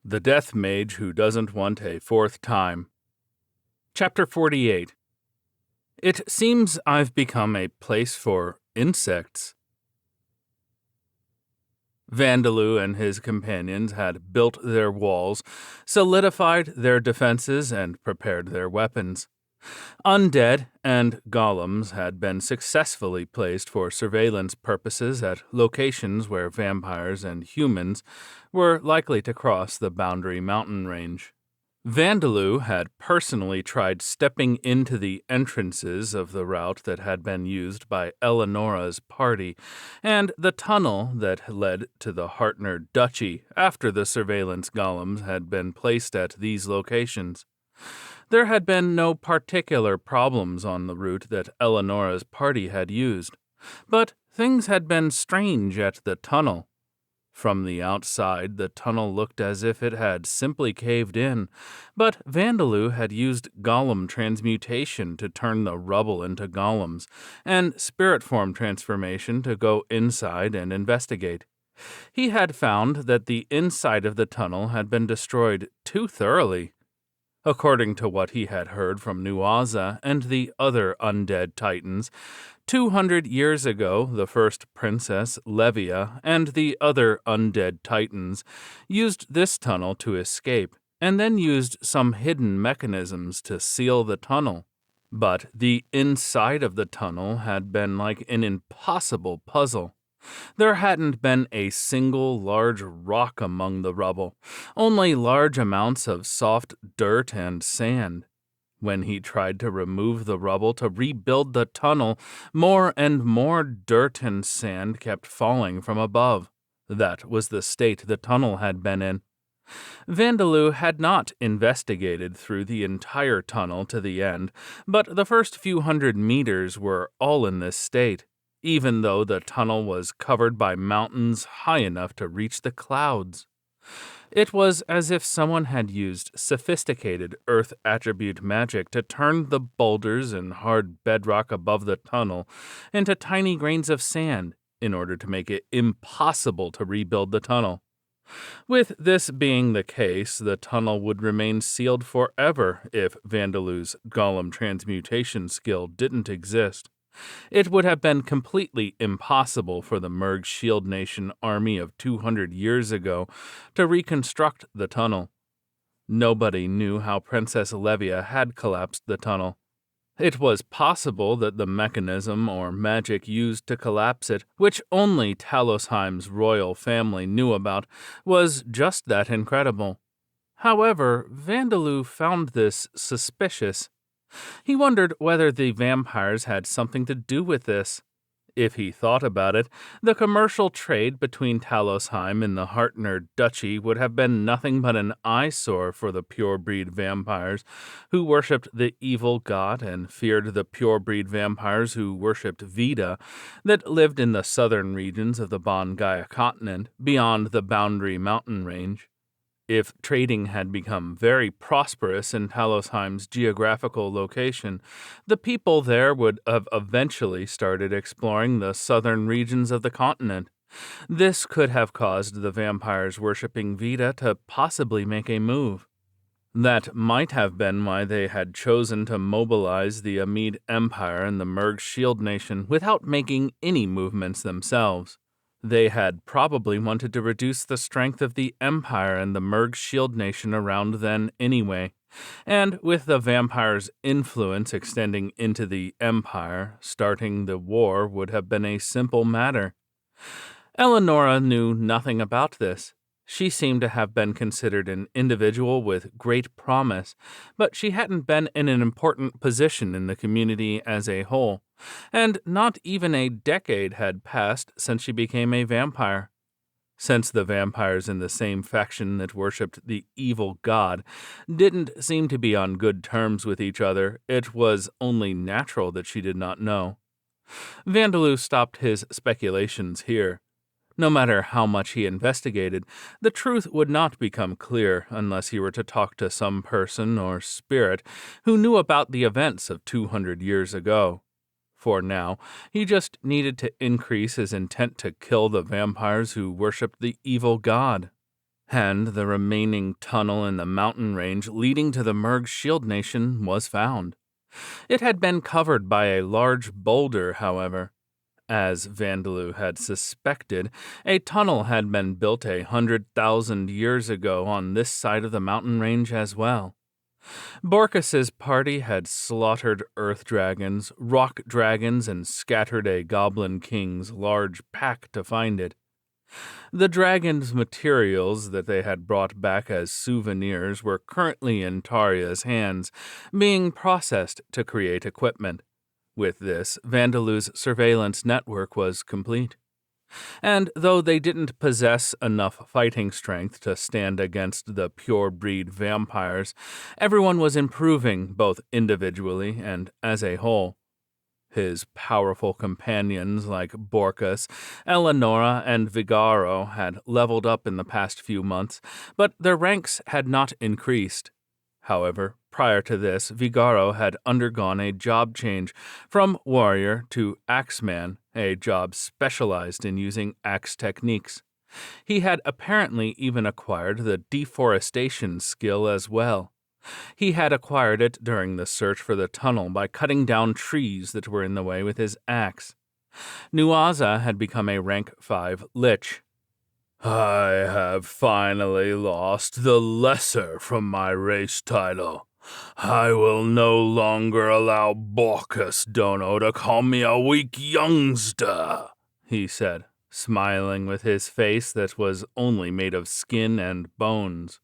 The Death Mage Who Doesn't Want a Fourth Time. Chapter 48. It seems I've become a place for insects. Vandaloo and his companions had built their walls, solidified their defenses, and prepared their weapons. Undead and golems had been successfully placed for surveillance purposes at locations where vampires and humans were likely to cross the boundary mountain range. Vandaloo had personally tried stepping into the entrances of the route that had been used by Eleonora's party and the tunnel that led to the Hartner Duchy after the surveillance golems had been placed at these locations. There had been no particular problems on the route that Eleonora's party had used, but things had been strange at the tunnel. From the outside, the tunnel looked as if it had simply caved in, but Vandaloo had used golem transmutation to turn the rubble into golems, and spirit form transformation to go inside and investigate. He had found that the inside of the tunnel had been destroyed too thoroughly. According to what he had heard from Nuaza and the other undead titans, 200 years ago the first princess, Levia, and the other undead titans used this tunnel to escape, and then used some hidden mechanisms to seal the tunnel. But the inside of the tunnel had been like an impossible puzzle. There hadn't been a single large rock among the rubble, only large amounts of soft dirt and sand. When he tried to remove the rubble to rebuild the tunnel, more and more dirt and sand kept falling from above. That was the state the tunnel had been in. Vandaloo had not investigated through the entire tunnel to the end, but the first few hundred meters were all in this state, even though the tunnel was covered by mountains high enough to reach the clouds. It was as if someone had used sophisticated earth attribute magic to turn the boulders and hard bedrock above the tunnel into tiny grains of sand in order to make it impossible to rebuild the tunnel. With this being the case, the tunnel would remain sealed forever if Vandaloo's golem transmutation skill didn't exist. It would have been completely impossible for the Merg Shield Nation army of 200 years ago to reconstruct the tunnel. Nobody knew how Princess Levia had collapsed the tunnel. It was possible that the mechanism or magic used to collapse it, which only Talosheim's royal family knew about, was just that incredible. However, Vandaloo found this suspicious. He wondered whether the vampires had something to do with this. If he thought about it, the commercial trade between Talosheim and the Hartner Duchy would have been nothing but an eyesore for the pure-breed vampires who worshipped the evil god and feared the pure-breed vampires who worshipped Vita that lived in the southern regions of the Bon Gaia continent beyond the boundary mountain range. If trading had become very prosperous in Talosheim's geographical location, the people there would have eventually started exploring the southern regions of the continent. This could have caused the vampires worshipping Vita to possibly make a move. That might have been why they had chosen to mobilize the Amid Empire and the Merg Shield Nation without making any movements themselves. They had probably wanted to reduce the strength of the Empire and the Merg Shield Nation around then anyway, and with the vampires' influence extending into the Empire, starting the war would have been a simple matter. Eleonora knew nothing about this. She seemed to have been considered an individual with great promise, but she hadn't been in an important position in the community as a whole, and not even a decade had passed since she became a vampire. Since the vampires in the same faction that worshipped the evil god didn't seem to be on good terms with each other, it was only natural that she did not know. Vandaloo stopped his speculations here. No matter how much he investigated, the truth would not become clear unless he were to talk to some person or spirit who knew about the events of 200 years ago. For now, he just needed to increase his intent to kill the vampires who worshipped the evil god. and the remaining tunnel in the mountain range leading to the Merg Shield Nation was found. It had been covered by a large boulder, however. As Vandaloo had suspected, a tunnel had been built 100,000 years ago on this side of the mountain range as well. Borkus's party had slaughtered earth dragons, rock dragons, and scattered a goblin king's large pack to find it. The dragon's materials that they had brought back as souvenirs were currently in Taria's hands, being processed to create equipment. With this, Vandaloo's surveillance network was complete. And though they didn't possess enough fighting strength to stand against the pure-breed vampires, everyone was improving both individually and as a whole. His powerful companions like Borkus, Eleonora, and Vigaro had leveled up in the past few months, but their ranks had not increased. However, prior to this, Vigaro had undergone a job change from warrior to axeman, a job specialized in using axe techniques. He had apparently even acquired the deforestation skill as well. He had acquired it during the search for the tunnel by cutting down trees that were in the way with his axe. Nuaza had become a rank 5 lich. I have finally lost the lesser from my race title. I will no longer allow Borkus Dono to call me a weak youngster, he said, smiling with his face that was only made of skin and bones.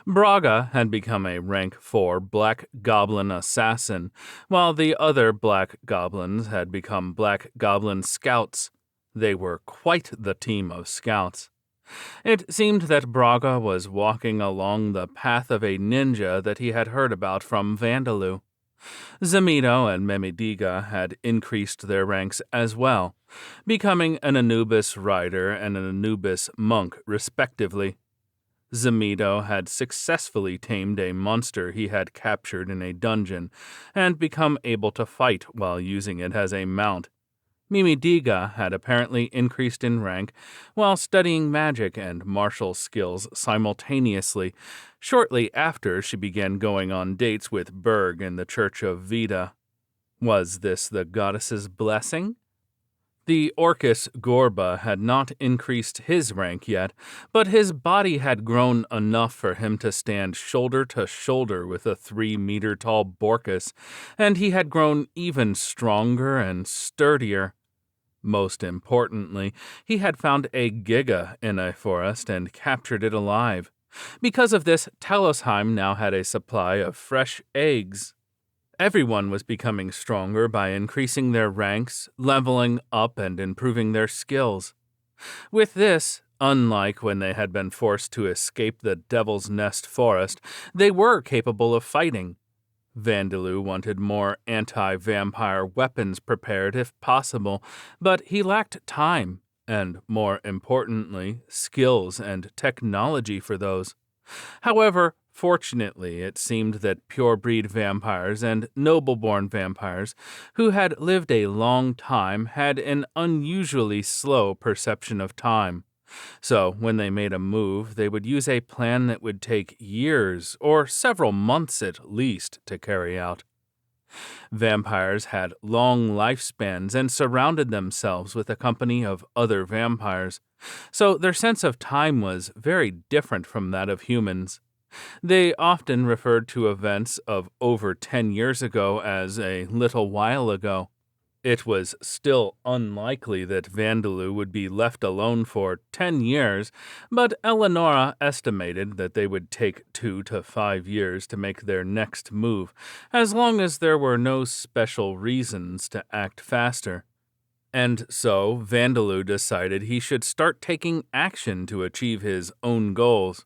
Braga had become a rank 4 black goblin assassin, while the other black goblins had become black goblin scouts. They were quite the team of scouts. It seemed that Braga was walking along the path of a ninja that he had heard about from Vandaloo. Zamido and Memidiga had increased their ranks as well, becoming an Anubis rider and an Anubis monk respectively. Zamido had successfully tamed a monster he had captured in a dungeon and become able to fight while using it as a mount. Mimidiga had apparently increased in rank while studying magic and martial skills simultaneously, shortly after she began going on dates with Berg in the Church of Vida. Was this the goddess's blessing? The Orcus Gorba had not increased his rank yet, but his body had grown enough for him to stand shoulder to shoulder with a 3-meter-tall Borkus, and he had grown even stronger and sturdier. Most importantly, he had found a Giga in a forest and captured it alive. Because of this, Talosheim now had a supply of fresh eggs. Everyone was becoming stronger by increasing their ranks, leveling up, and improving their skills. With this, unlike when they had been forced to escape the Devil's Nest forest, they were capable of fighting. Vandaloo wanted more anti-vampire weapons prepared if possible, but he lacked time, and more importantly, skills and technology for those. However, fortunately, it seemed that pure-breed vampires and noble-born vampires, who had lived a long time, had an unusually slow perception of time. So, when they made a move, they would use a plan that would take years, or several months at least, to carry out. Vampires had long lifespans and surrounded themselves with a company of other vampires, so their sense of time was very different from that of humans. They often referred to events of over 10 years ago as a little while ago. It was still unlikely that Vandaloo would be left alone for 10 years, but Eleonora estimated that they would take 2 to 5 years to make their next move, as long as there were no special reasons to act faster. And so Vandaloo decided he should start taking action to achieve his own goals.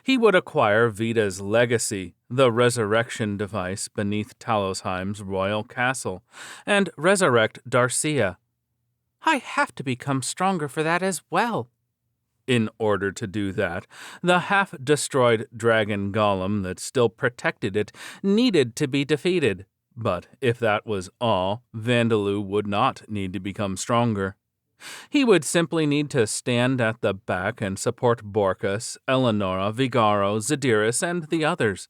He would acquire Vida's legacy, the resurrection device beneath Talosheim's royal castle, and resurrect Darcia. I have to become stronger for that as well. In order to do that, the half-destroyed dragon golem that still protected it needed to be defeated. But if that was all, Vandaloo would not need to become stronger. He would simply need to stand at the back and support Borkus, Eleonora, Vigaro, Zediris, and the others.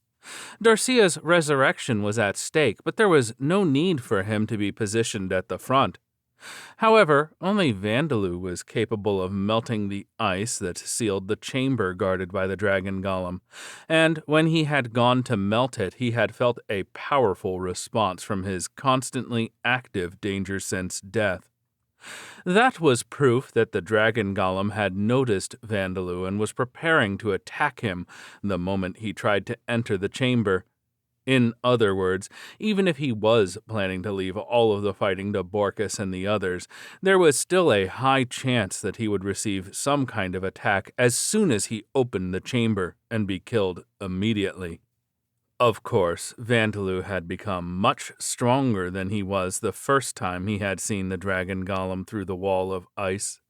Darcia's resurrection was at stake, but there was no need for him to be positioned at the front. However, only Vandaloo was capable of melting the ice that sealed the chamber guarded by the dragon golem, and when he had gone to melt it, he had felt a powerful response from his constantly active danger sense death. That was proof that the dragon golem had noticed Vandaloo and was preparing to attack him the moment he tried to enter the chamber. In other words, even if he was planning to leave all of the fighting to Borkus and the others, there was still a high chance that he would receive some kind of attack as soon as he opened the chamber and be killed immediately. Of course, Vandaloo had become much stronger than he was the first time he had seen the dragon golem through the wall of ice.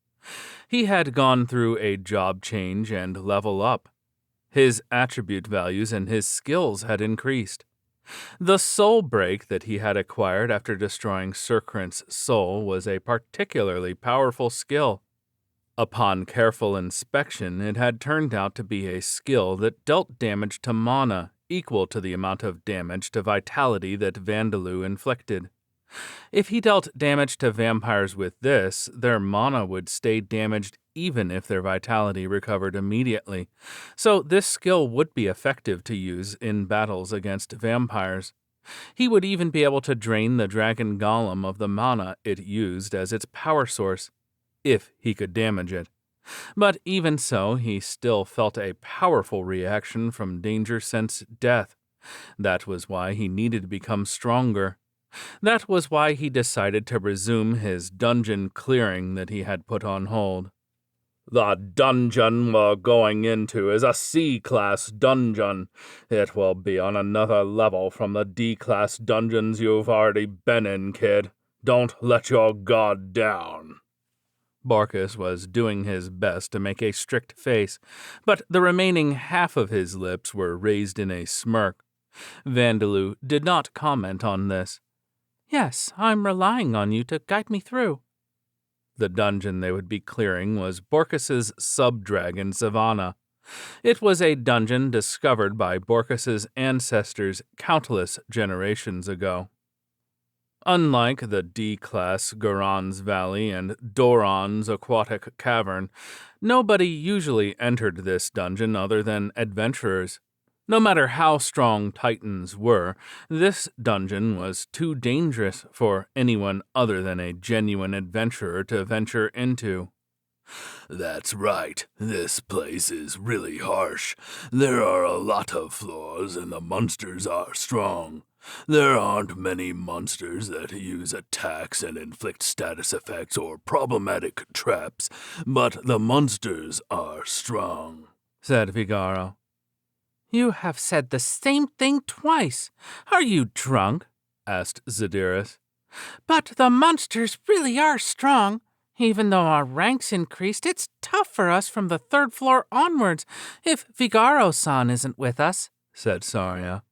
He had gone through a job change and level up. His attribute values and his skills had increased. The soul break that he had acquired after destroying Serkrant's soul was a particularly powerful skill. Upon careful inspection, it had turned out to be a skill that dealt damage to mana equal to the amount of damage to vitality that Vandaloo inflicted. If he dealt damage to vampires with this, their mana would stay damaged even if their vitality recovered immediately, so this skill would be effective to use in battles against vampires. He would even be able to drain the dragon golem of the mana it used as its power source, if he could damage it. But even so, he still felt a powerful reaction from danger sense death. That was why he needed to become stronger. That was why he decided to resume his dungeon clearing that he had put on hold. The dungeon we're going into is a C-class dungeon. It will be on another level from the D-class dungeons you've already been in, kid. Don't let your guard down. Borkus was doing his best to make a strict face, but the remaining half of his lips were raised in a smirk. Vandaloo did not comment on this. Yes, I'm relying on you to guide me through. The dungeon they would be clearing was Borkus's sub-dragon Savannah. It was a dungeon discovered by Borkus's ancestors countless generations ago. Unlike the D-class Goron's Valley and Doran's Aquatic Cavern, nobody usually entered this dungeon other than adventurers. No matter how strong Titans were, this dungeon was too dangerous for anyone other than a genuine adventurer to venture into. That's right, this place is really harsh. There are a lot of floors and the monsters are strong. There aren't many monsters that use attacks and inflict status effects or problematic traps, but the monsters are strong, said Vigaro. You have said the same thing twice. Are you drunk? Asked Zediris. But the monsters really are strong. Even though our ranks increased, it's tough for us from the third floor onwards if Vigaro-san isn't with us, said Saria.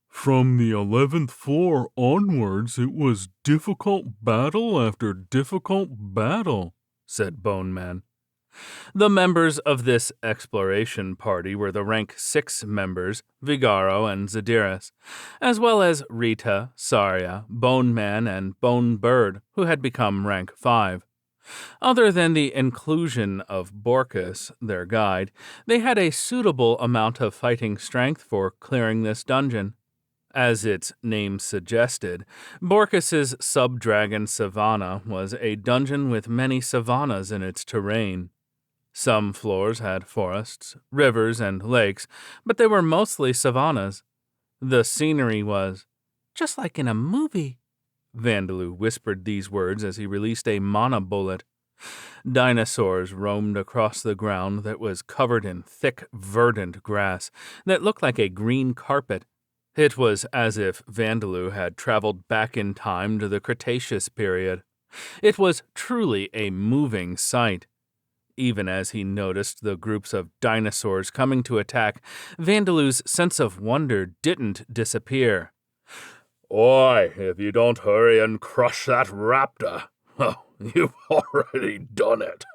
From the 11th floor onwards, it was difficult battle after difficult battle, said Bone Man. The members of this exploration party were the rank 6 members, Vigaro and Zediris, as well as Rita, Saria, Bone Man, and Bone Bird, who had become rank 5. Other than the inclusion of Borkus, their guide, they had a suitable amount of fighting strength for clearing this dungeon. As its name suggested, Borkus's sub-dragon Savannah was a dungeon with many savannas in its terrain. Some floors had forests, rivers, and lakes, but they were mostly savannas. The scenery was just like in a movie. Vandaloo whispered these words as he released a mana bullet. Dinosaurs roamed across the ground that was covered in thick, verdant grass that looked like a green carpet. It was as if Vandaloo had traveled back in time to the Cretaceous period. It was truly a moving sight. Even as he noticed the groups of dinosaurs coming to attack, Vandaloo's sense of wonder didn't disappear. Oi, if you don't hurry and crush that raptor, Oh, you've already done it.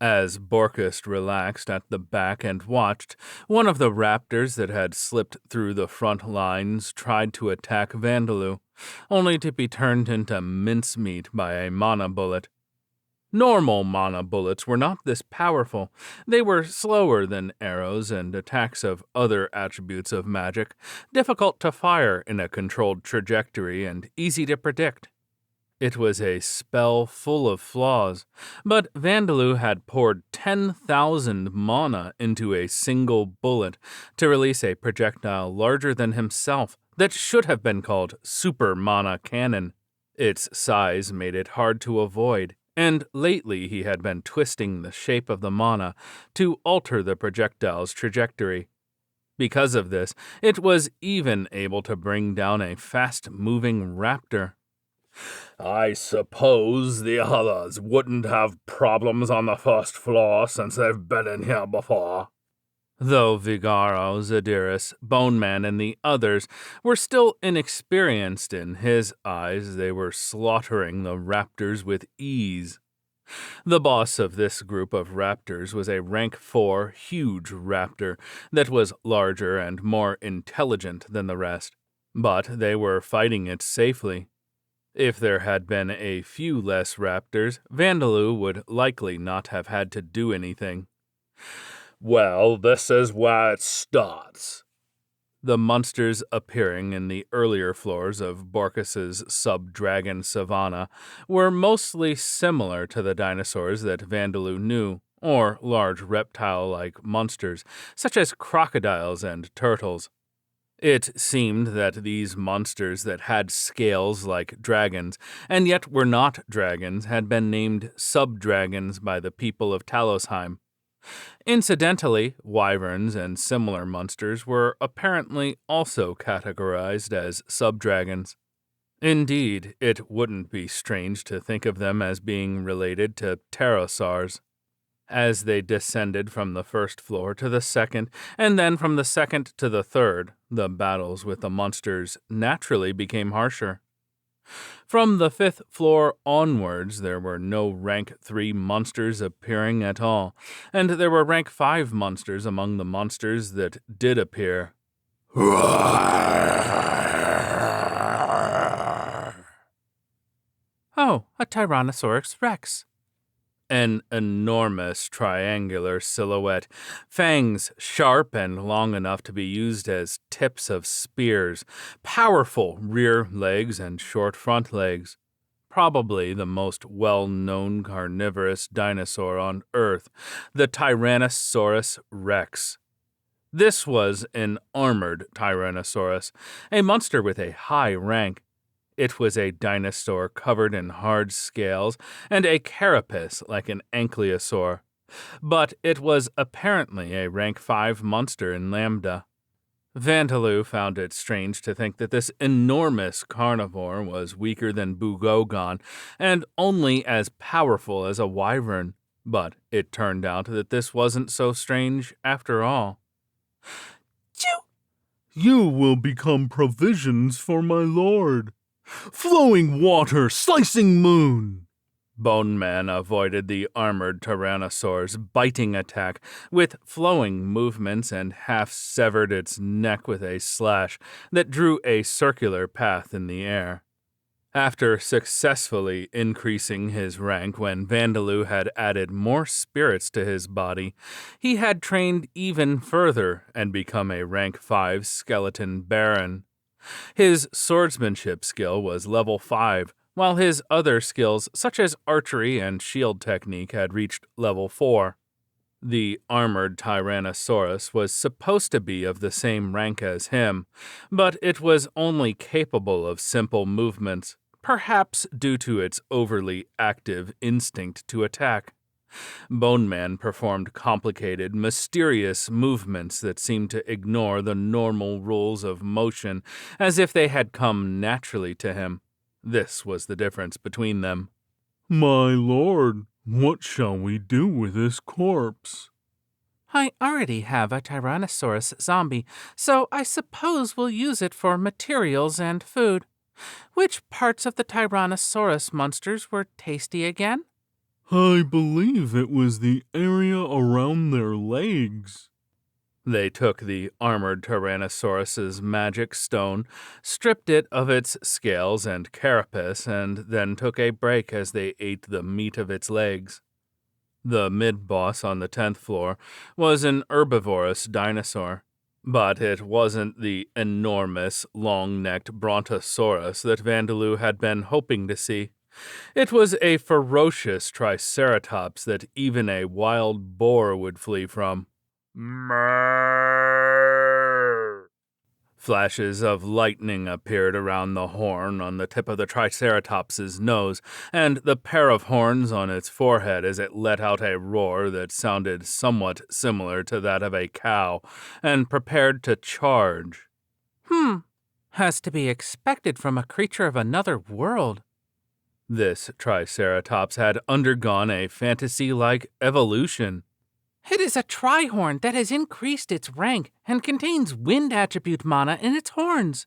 As Borkus relaxed at the back and watched, one of the raptors that had slipped through the front lines tried to attack Vandaloo, only to be turned into mincemeat by a mana bullet. Normal mana bullets were not this powerful. They were slower than arrows and attacks of other attributes of magic, difficult to fire in a controlled trajectory and easy to predict. It was a spell full of flaws, but Vandaloo had poured 10,000 mana into a single bullet to release a projectile larger than himself that should have been called Super Mana Cannon. Its size made it hard to avoid, and lately he had been twisting the shape of the mana to alter the projectile's trajectory. Because of this, it was even able to bring down a fast-moving raptor. I suppose the others wouldn't have problems on the first floor since they've been in here before. Though Vigaro, Zadiris, Bone Man, and the others were still inexperienced in his eyes, they were slaughtering the raptors with ease. The boss of this group of raptors was a rank 4 huge raptor that was larger and more intelligent than the rest, but they were fighting it safely. If there had been a few less raptors, Vandaloo would likely not have had to do anything. Well, this is where it starts. The monsters appearing in the earlier floors of Borkus's sub-dragon savanna were mostly similar to the dinosaurs that Vandaloo knew, or large reptile-like monsters, such as crocodiles and turtles. It seemed that these monsters that had scales like dragons, and yet were not dragons, had been named sub-dragons by the people of Talosheim. Incidentally, wyverns and similar monsters were apparently also categorized as sub-dragons. Indeed, it wouldn't be strange to think of them as being related to pterosaurs. As they descended from the first floor to the second, and then from the second to the third, the battles with the monsters naturally became harsher. From the 5th floor onwards, there were no rank 3 monsters appearing at all, and there were rank 5 monsters among the monsters that did appear. Oh, a Tyrannosaurus Rex. An enormous triangular silhouette, fangs sharp and long enough to be used as tips of spears, powerful rear legs and short front legs. Probably the most well-known carnivorous dinosaur on Earth, the Tyrannosaurus Rex. This was an armored Tyrannosaurus, a monster with a high rank. It was a dinosaur covered in hard scales and a carapace like an ankylosaur, but it was apparently a rank 5 monster in Lambda. Vandaloo found it strange to think that this enormous carnivore was weaker than Bugogon and only as powerful as a wyvern, but it turned out that this wasn't so strange after all. You will become provisions for my lord. Flowing water, slicing moon. Bone Man avoided the armored Tyrannosaur's biting attack with flowing movements and half-severed its neck with a slash that drew a circular path in the air. After successfully increasing his rank when Vandaloo had added more spirits to his body, he had trained even further and become a rank 5 skeleton baron. His swordsmanship skill was level 5, while his other skills, such as archery and shield technique, had reached level 4. The armored Tyrannosaurus was supposed to be of the same rank as him, but it was only capable of simple movements, perhaps due to its overly active instinct to attack. Bone Man performed complicated, mysterious movements that seemed to ignore the normal rules of motion, as if they had come naturally to him. This was the difference between them. My lord, what shall we do with this corpse? I already have a Tyrannosaurus zombie, so I suppose we'll use it for materials and food. Which parts of the Tyrannosaurus monsters were tasty again? I believe it was the area around their legs. They took the armored Tyrannosaurus's magic stone, stripped it of its scales and carapace, and then took a break as they ate the meat of its legs. The mid-boss on the 10th floor was an herbivorous dinosaur, but it wasn't the enormous, long-necked Brontosaurus that Vandaloo had been hoping to see. It was a ferocious triceratops that even a wild boar would flee from. Flashes of lightning appeared around the horn on the tip of the Triceratops's nose, and the pair of horns on its forehead as it let out a roar that sounded somewhat similar to that of a cow, and prepared to charge. Has to be expected from a creature of another world. This Triceratops had undergone a fantasy-like evolution. It is a Trihorn that has increased its rank and contains wind attribute mana in its horns.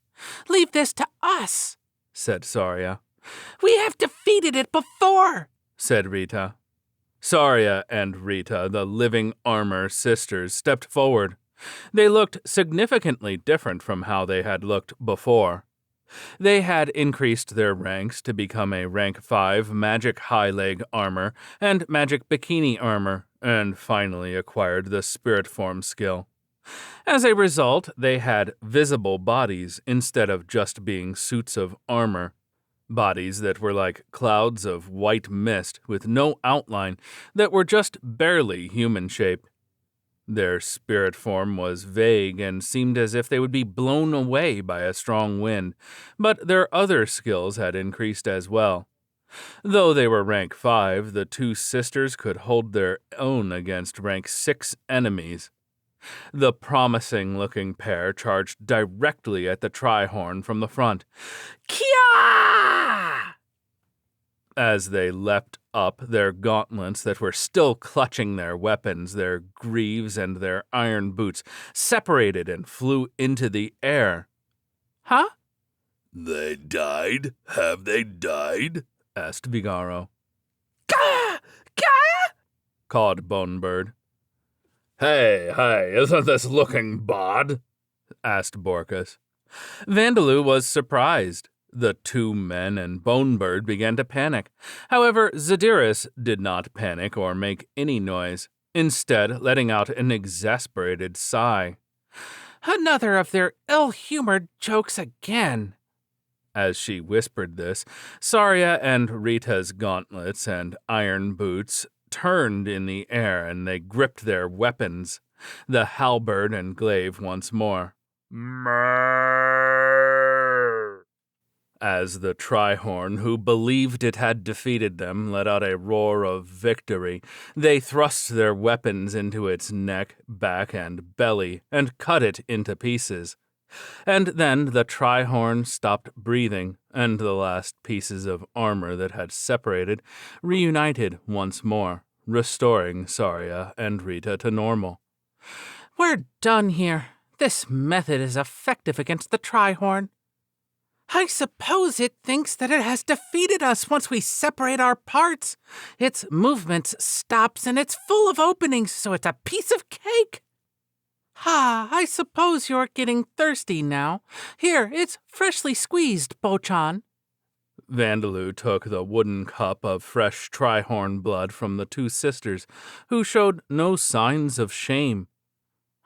Leave this to us, said Saria. We have defeated it before, said Rita. Saria and Rita, the living armor sisters, stepped forward. They looked significantly different from how they had looked before. They had increased their ranks to become a rank 5 magic high leg armor and magic bikini armor, and finally acquired the spirit form skill. As a result, they had visible bodies instead of just being suits of armor. Bodies that were like clouds of white mist with no outline that were just barely human-shaped. Their spirit form was vague and seemed as if they would be blown away by a strong wind, but their other skills had increased as well. Though they were rank 5, the two sisters could hold their own against rank 6 enemies. The promising-looking pair charged directly at the Trihorn from the front. Kia! As they leapt up, their gauntlets that were still clutching their weapons, their greaves, and their iron boots separated and flew into the air. Huh? They died? Have they died? Asked Vigaro. Gah! Gah! Called Bonebird. Hey, isn't this looking bad? Asked Borkus. Vandaloo was surprised. The two men and Bonebird began to panic. However, Zadiris did not panic or make any noise, instead letting out an exasperated sigh. Another of their ill-humored jokes again. As she whispered this, Saria and Rita's gauntlets and iron boots turned in the air and they gripped their weapons, the halberd and glaive once more. As the Trihorn, who believed it had defeated them, let out a roar of victory, they thrust their weapons into its neck, back, and belly, and cut it into pieces. And then the Trihorn stopped breathing, and the last pieces of armor that had separated reunited once more, restoring Saria and Rita to normal. We're done here. This method is effective against the Trihorn. I suppose it thinks that it has defeated us once we separate our parts. Its movement stops and it's full of openings, so it's a piece of cake. I suppose you're getting thirsty now. Here, it's freshly squeezed, Bochan. Vandaloo took the wooden cup of fresh Trihorn blood from the two sisters, who showed no signs of shame.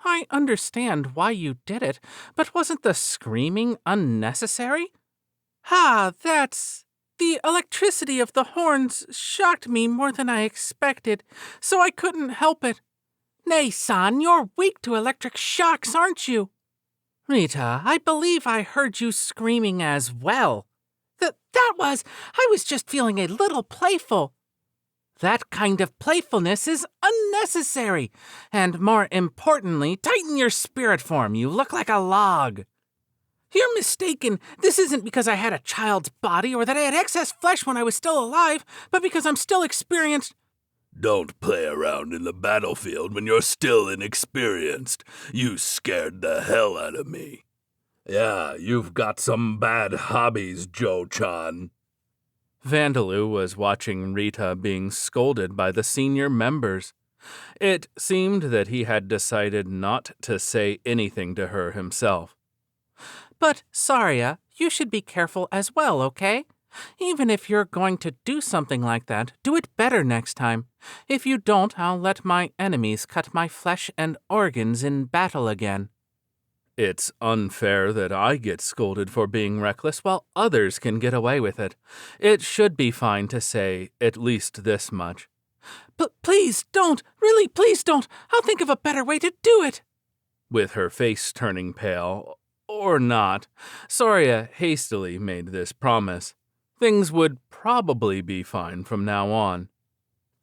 I understand why you did it, but wasn't the screaming unnecessary? That's... The electricity of the horns shocked me more than I expected, so I couldn't help it. Nay, son, you're weak to electric shocks, aren't you? Rita, I believe I heard you screaming as well. I was just feeling a little playful. That kind of playfulness is unnecessary. And more importantly, tighten your spirit form. You look like a log. You're mistaken. This isn't because I had a child's body or that I had excess flesh when I was still alive, but because I'm still experienced. Don't play around in the battlefield when you're still inexperienced. You scared the hell out of me. Yeah, you've got some bad hobbies, Joe-chan. Vandaloo was watching Rita being scolded by the senior members. It seemed that he had decided not to say anything to her himself. But, Saria, you should be careful as well, okay? Even if you're going to do something like that, do it better next time. If you don't, I'll let my enemies cut my flesh and organs in battle again. It's unfair that I get scolded for being reckless while others can get away with it. It should be fine to say at least this much. Please don't! Really, please don't! I'll think of a better way to do it! With her face turning pale, or not, Saria hastily made this promise. Things would probably be fine from now on.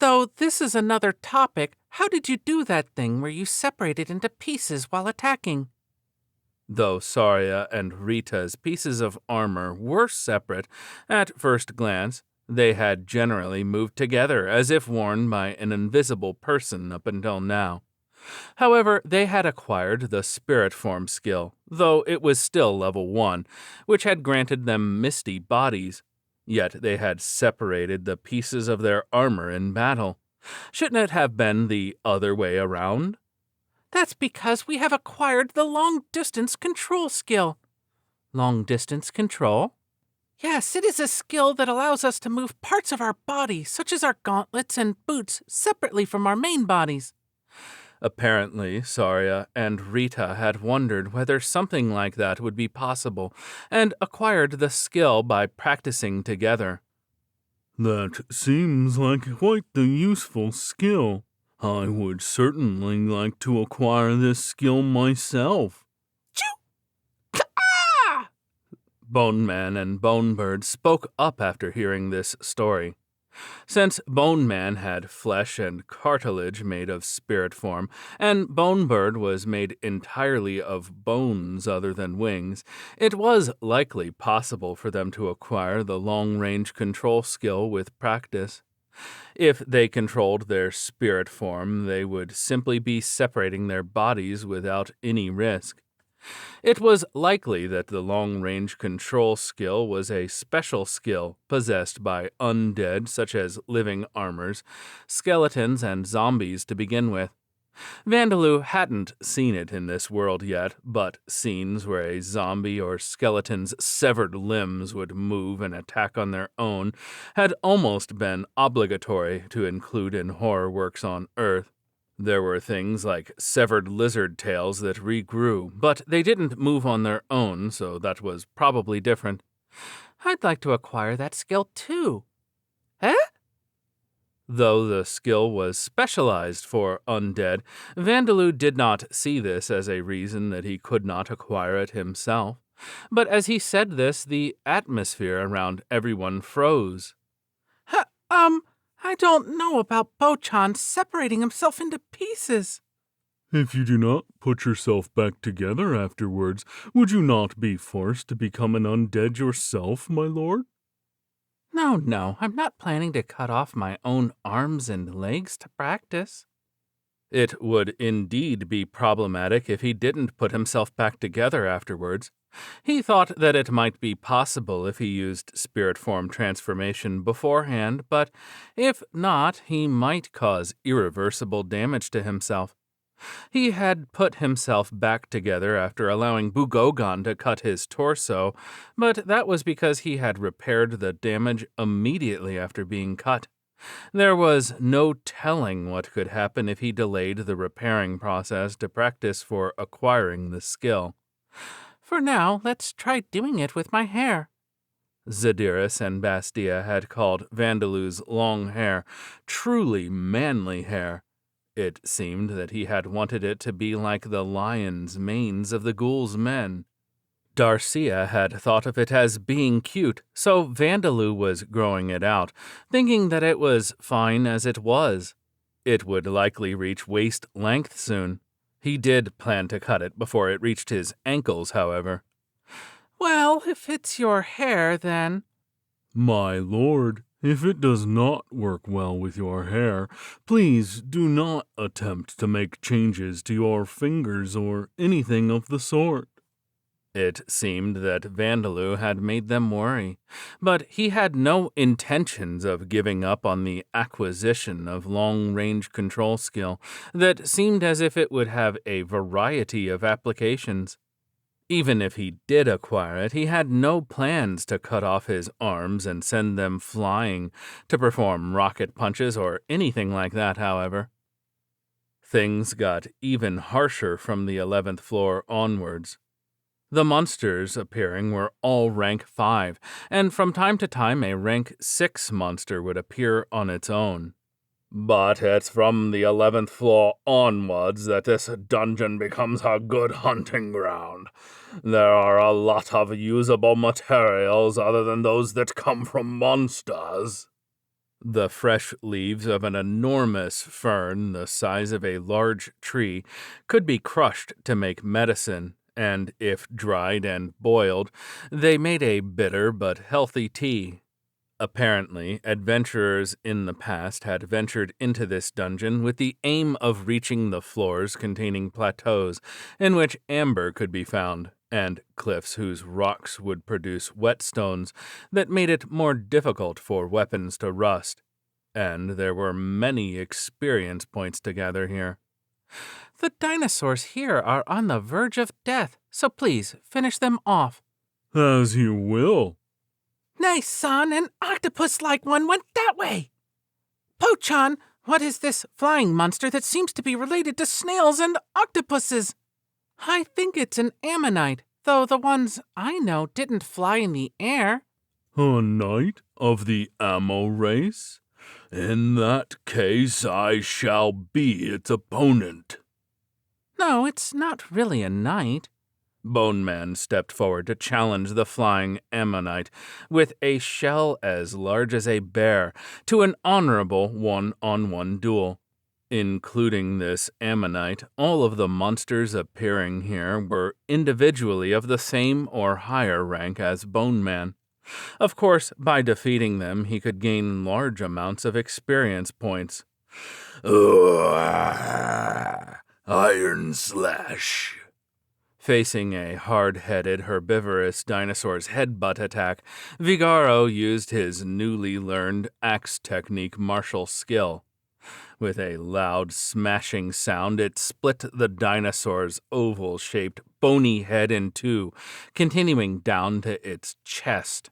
Though this is another topic, how did you do that thing where you separated into pieces while attacking? Though Saria and Rita's pieces of armor were separate, at first glance, they had generally moved together as if worn by an invisible person up until now. However, they had acquired the spirit form skill, though it was still level 1, which had granted them misty bodies. Yet they had separated the pieces of their armor in battle. Shouldn't it have been the other way around? That's because we have acquired the long-distance control skill. Long-distance control? Yes, it is a skill that allows us to move parts of our body, such as our gauntlets and boots, separately from our main bodies. Apparently, Saria and Rita had wondered whether something like that would be possible, and acquired the skill by practicing together. That seems like quite the useful skill. I would certainly like to acquire this skill myself. Ah! Bone Man and Bone Bird spoke up after hearing this story. Since Bone Man had flesh and cartilage made of spirit form, and Bone Bird was made entirely of bones other than wings, it was likely possible for them to acquire the long-range control skill with practice. If they controlled their spirit form, they would simply be separating their bodies without any risk. It was likely that the long-range control skill was a special skill possessed by undead such as living armors, skeletons, and zombies to begin with. Vandaloo hadn't seen it in this world yet, but scenes where a zombie or skeleton's severed limbs would move and attack on their own had almost been obligatory to include in horror works on Earth. There were things like severed lizard tails that regrew, but they didn't move on their own, so that was probably different. I'd like to acquire that skill too. Eh? Though the skill was specialized for undead, Vandaloo did not see this as a reason that he could not acquire it himself. But as he said this, the atmosphere around everyone froze. I don't know about Bochan separating himself into pieces. If you do not put yourself back together afterwards, would you not be forced to become an undead yourself, my lord? No, I'm not planning to cut off my own arms and legs to practice. It would indeed be problematic if he didn't put himself back together afterwards. He thought that it might be possible if he used spirit form transformation beforehand, but if not, he might cause irreversible damage to himself. He had put himself back together after allowing Bugogon to cut his torso, but that was because he had repaired the damage immediately after being cut. There was no telling what could happen if he delayed the repairing process to practice for acquiring the skill. For now, let's try doing it with my hair. Zadiris and Bastia had called Vandaloo's long hair truly manly hair. It seemed that he had wanted it to be like the lion's manes of the ghoul's men. Darcia had thought of it as being cute, so Vandaloo was growing it out, thinking that it was fine as it was. It would likely reach waist length soon. He did plan to cut it before it reached his ankles, however. Well, if it's your hair, then... My lord, if it does not work well with your hair, please do not attempt to make changes to your fingers or anything of the sort. It seemed that Vandaloo had made them worry, but he had no intentions of giving up on the acquisition of long-range control skill that seemed as if it would have a variety of applications. Even if he did acquire it, he had no plans to cut off his arms and send them flying to perform rocket punches or anything like that, however. Things got even harsher from the 11th floor onwards. The monsters appearing were all rank 5, and from time to time a rank 6 monster would appear on its own. But it's from the 11th floor onwards that this dungeon becomes a good hunting ground. There are a lot of usable materials other than those that come from monsters. The fresh leaves of an enormous fern the size of a large tree could be crushed to make medicine, and if dried and boiled, they made a bitter but healthy tea. Apparently, adventurers in the past had ventured into this dungeon with the aim of reaching the floors containing plateaus in which amber could be found, and cliffs whose rocks would produce whetstones that made it more difficult for weapons to rust. And there were many experience points to gather here. The dinosaurs here are on the verge of death, so please finish them off. As you will. Nice, son, an octopus-like one went that way. Pochon, what is this flying monster that seems to be related to snails and octopuses? I think it's an ammonite, though the ones I know didn't fly in the air. A knight of the ammo race? In that case, I shall be its opponent. No, it's not really a knight. Bone Man stepped forward to challenge the flying ammonite with a shell as large as a bear to an honorable one-on-one duel. Including this ammonite, all of the monsters appearing here were individually of the same or higher rank as Bone Man. Of course, by defeating them, he could gain large amounts of experience points. Iron Slash. Facing a hard-headed, herbivorous dinosaur's headbutt attack, Vigaro used his newly learned axe technique martial skill. With a loud, smashing sound, it split the dinosaur's oval-shaped, bony head in two, continuing down to its chest.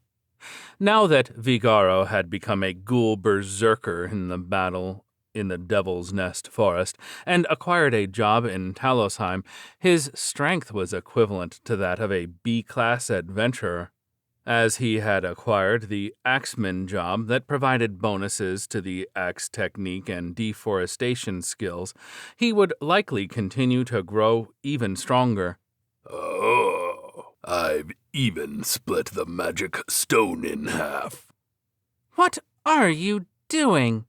Now that Vigaro had become a ghoul berserker in the battle in the Devil's Nest Forest and acquired a job in Talosheim, his strength was equivalent to that of a B-class adventurer. As he had acquired the axeman job that provided bonuses to the axe technique and deforestation skills, he would likely continue to grow even stronger. Oh, I've even split the magic stone in half. What are you doing?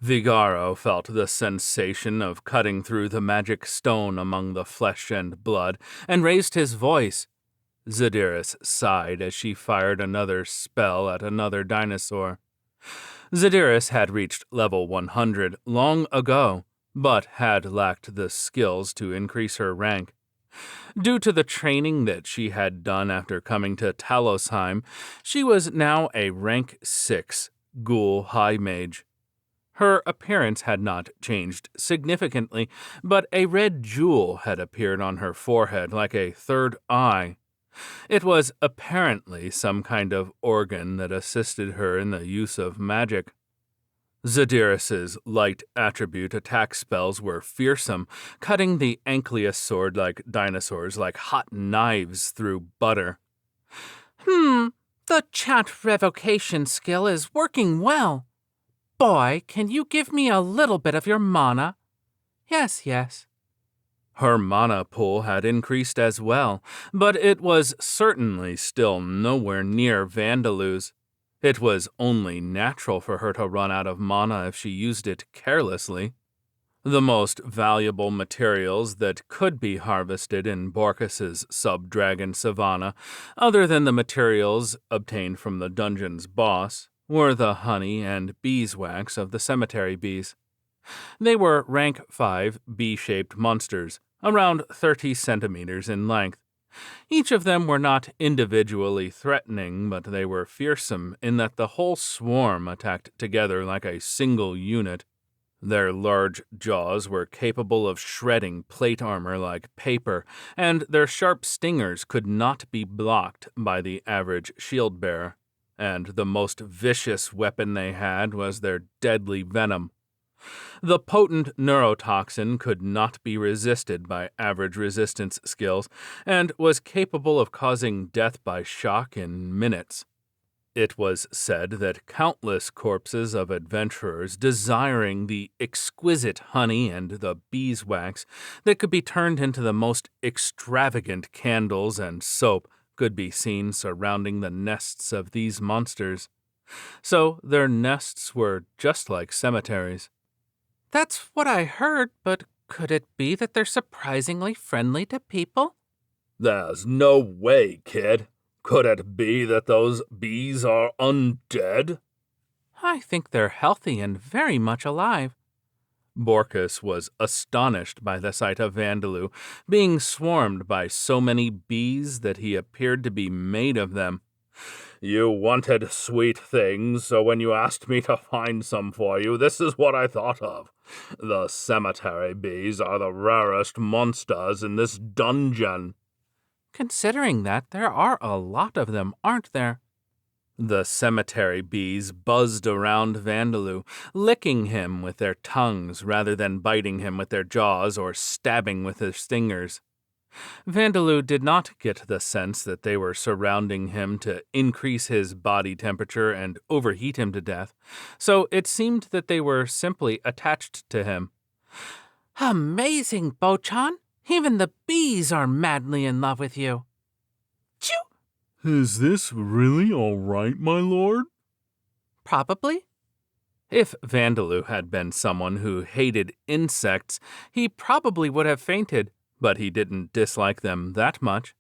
Vigaro felt the sensation of cutting through the magic stone among the flesh and blood, and raised his voice. Zediris sighed as she fired another spell at another dinosaur. Zediris had reached level 100 long ago, but had lacked the skills to increase her rank. Due to the training that she had done after coming to Talosheim, she was now a rank 6 ghoul high mage. Her appearance had not changed significantly, but a red jewel had appeared on her forehead like a third eye. It was apparently some kind of organ that assisted her in the use of magic. Zediris's light attribute attack spells were fearsome, cutting the Ankylos sword-like dinosaurs like hot knives through butter. The chat revocation skill is working well. Boy, can you give me a little bit of your mana? Yes. Her mana pool had increased as well, but it was certainly still nowhere near Vandaloo's. It was only natural for her to run out of mana if she used it carelessly. The most valuable materials that could be harvested in Borkus's sub-dragon savanna, other than the materials obtained from the dungeon's boss, were the honey and beeswax of the cemetery bees. They were rank 5 bee-shaped monsters, around 30 centimeters in length. Each of them were not individually threatening, but they were fearsome in that the whole swarm attacked together like a single unit. Their large jaws were capable of shredding plate armor like paper, and their sharp stingers could not be blocked by the average shield bearer. And the most vicious weapon they had was their deadly venom. The potent neurotoxin could not be resisted by average resistance skills, and was capable of causing death by shock in minutes. It was said that countless corpses of adventurers desiring the exquisite honey and the beeswax that could be turned into the most extravagant candles and soap could be seen surrounding the nests of these monsters. So their nests were just like cemeteries. That's what I heard, but could it be that they're surprisingly friendly to people? There's no way, kid. Could it be that those bees are undead? I think they're healthy and very much alive. Borkus was astonished by the sight of Vandaloo being swarmed by so many bees that he appeared to be made of them. You wanted sweet things, so when you asked me to find some for you, this is what I thought of. The cemetery bees are the rarest monsters in this dungeon. Considering that, there are a lot of them, aren't there? The cemetery bees buzzed around Vandaloo, licking him with their tongues rather than biting him with their jaws or stabbing with their stingers. Vandaloo did not get the sense that they were surrounding him to increase his body temperature and overheat him to death, so it seemed that they were simply attached to him. Amazing, Bochan! Even the bees are madly in love with you. Choo! Is this really all right, my lord? Probably. If Vandaloo had been someone who hated insects, he probably would have fainted, but he didn't dislike them that much.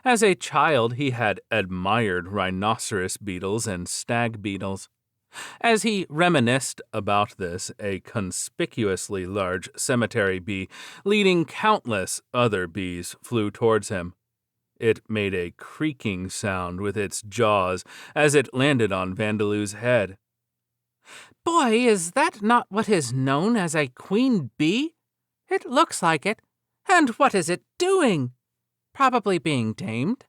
As a child, he had admired rhinoceros beetles and stag beetles. As he reminisced about this, a conspicuously large cemetery bee, leading countless other bees, flew towards him. It made a creaking sound with its jaws as it landed on Vandaloo's head. Boy, is that not what is known as a queen bee? It looks like it. And what is it doing? Probably being tamed.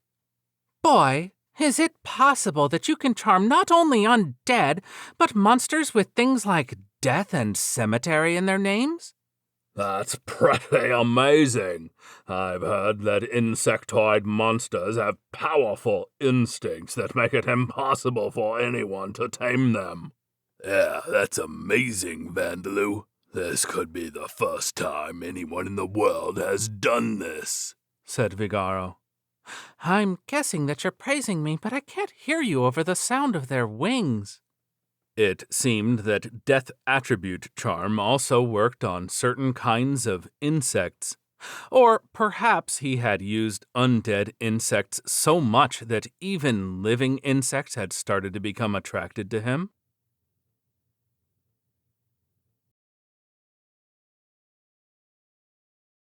Boy, is it possible that you can charm not only undead, but monsters with things like death and cemetery in their names? That's pretty amazing. I've heard that insectoid monsters have powerful instincts that make it impossible for anyone to tame them. Yeah, that's amazing, Vandaloo. This could be the first time anyone in the world has done this, said Vigaro. I'm guessing that you're praising me, but I can't hear you over the sound of their wings. It seemed that Death Attribute Charm also worked on certain kinds of insects. Or perhaps he had used undead insects so much that even living insects had started to become attracted to him.